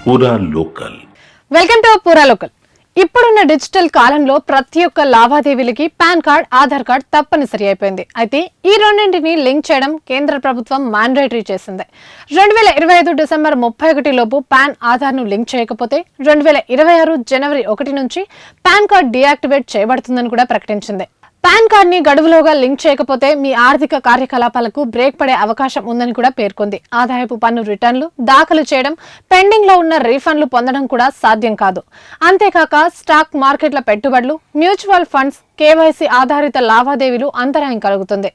పూరా local. Welcome to పూరా local. ఇప్పుడున్న డిజిటల్ కాలంలో ప్రతి ఒక్క లావాదేవీలకి పాన్ కార్డ్, ఆధార్ కార్డ్ తప్పనిసరి అయిపోయింది. అయితే ఈ రెండింటిని లింక్ చేయడం కేంద్ర ప్రభుత్వం మ్యాండేటరీ చేసింది. 2025 డిసెంబర్ 31 లోపు పాన్, ఆధార్ ను లింక్ చేయకపోతే 2026 జనవరి 1 నుంచి పాన్ కార్డ్ డీయాక్టివేట్ చేయబడుతుందని కూడా ప్రకటించింది. పాన్ కార్డ్ ని గడువులోగా లింక్ చేయకపోతే మీ ఆర్థిక కార్యకలాపాలకు బ్రేక్ పడే అవకాశం ఉందని కూడా పేర్కొంది. ఆదాయపు పన్ను రిటర్న్లు దాఖలు చేయడం, పెండింగ్ లో ఉన్న రీఫండ్లు పొందడం కూడా సాధ్యం కాదు. అంతేకాక స్టాక్ మార్కెట్ల పెట్టుబడులు, మ్యూచువల్ ఫండ్స్, కేవైసీ ఆధారిత లావాదేవీలు అంతరాయం కలుగుతుంది.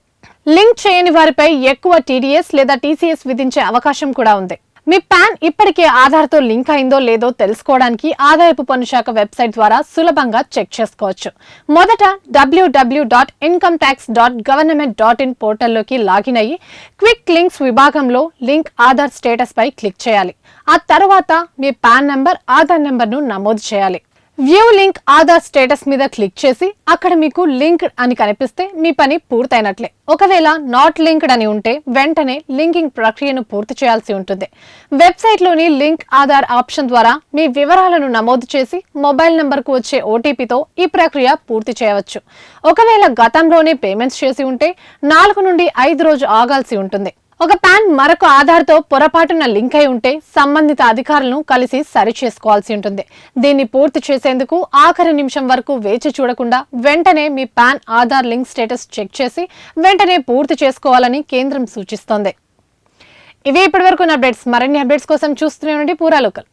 లింక్ చేయని వారిపై ఎక్కువ టీడీఎస్ లేదా టీసీఎస్ విధించే అవకాశం కూడా ఉంది. మీ పాన్ ఇప్పటికే ఆధార్తో లింక్ అయిందో లేదో తెలుసుకోవడానికి ఆదాయపు పన్ను శాఖ వెబ్సైట్ ద్వారా సులభంగా చెక్ చేసుకోవచ్చు. మొదట www.incometax.government.in పోర్టల్లోకి లాగిన్ అయ్యి క్విక్ లింక్స్ విభాగంలో లింక్ ఆధార్ స్టేటస్ పై క్లిక్ చేయాలి. ఆ తర్వాత మీ పాన్ నంబర్, ఆధార్ నంబర్ను నమోదు చేయాలి. వ్యూ లింక్ ఆధార్ స్టేటస్ మీద క్లిక్ చేసి అక్కడ మీకు లింక్డ్ అని కనిపిస్తే మీ పని పూర్తయినట్లే. ఒకవేళ నాట్ లింక్డ్ అని ఉంటే వెంటనే లింకింగ్ ప్రక్రియను పూర్తి చేయాల్సి ఉంటుంది. వెబ్సైట్లోని లింక్ ఆధార్ ఆప్షన్ ద్వారా మీ వివరాలను నమోదు చేసి మొబైల్ నంబర్కు వచ్చే ఓటీపీతో ఈ ప్రక్రియ పూర్తి చేయవచ్చు. ఒకవేళ గతంలోనే పేమెంట్స్ చేసి ఉంటే 4 నుండి 5 రోజులు ఆగాల్సి ఉంటుంది. ఒక పాన్ మరొక ఆధార్తో పొరపాటున లింక్ అయి ఉంటే సంబంధిత అధికారులను కలిసి సరి చేసుకోవాల్సి ఉంటుంది. దీన్ని పూర్తి చేసేందుకు ఆఖరి నిమిషం వరకు వేచి చూడకుండా వెంటనే మీ PAN, Aadhaar link status check చేసి వెంటనే పూర్తి చేసుకోవాలని కేంద్రం సూచిస్తోంది. ఇవే ఇప్పటివరకు అప్డేట్స్. మరిన్ని అప్డేట్స్ కోసం చూస్తూనే ఉండండి పూరా లోకల్.